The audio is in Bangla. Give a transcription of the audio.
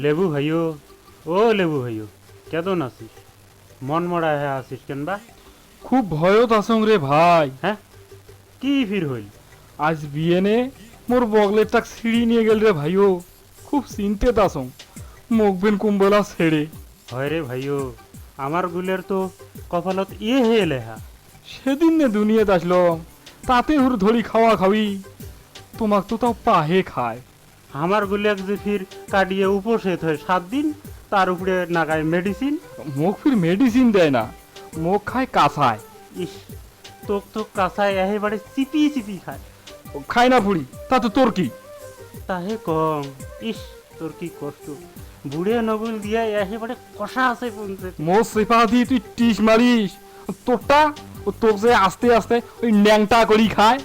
লেবু ভাইও, ও লেবু ভাইও, কেমন আছিস? মন মরা হ্যাঁ আছিস কেন বা? খুব ভয়ত আছং রে ভাই। হ্যাঁ, কি ফির হইল? আজ বিয়ে নে মোর বগলের টাক ছিঁড়ি নিয়ে গেল রে ভাইও। খুব চিন্তেত আছং, মুখ বেন কুম্বলা ছেড়ে। হয় রে ভাইও, আমার গুলের তো কপালত ইয়ে হয়ে লেহা। সেদিন নে দুনিয়াতে আসলাম, তাতে হুর ধরি খাওয়া খাওয়ি। তোমাক তো তাও পাহে খায়। আমার গুলেক যে ফির কাটিয়ে উপসেত হয় 7 দিন, তার উপরে নাগায় মেডিসিন। মুখ ফির মেডিসিন দেয় না, মুখ খায় কাঁচায়। ইস, তোক তো কাঁচায় একেবারে চিপি চিপি খায়। খায় না ফুড়ি, তাতে তোর কি? তাহে কম। ইস, তোর কি কষ্ট। বুড়ে নবুল দিয়া একেবারে কষা আছে পৌঁছে। মোর সেপা দিয়ে তুই টিস মারিস। তোরটা ও তোক যে আস্তে আস্তে ওই ন্যাংটা করি খায়।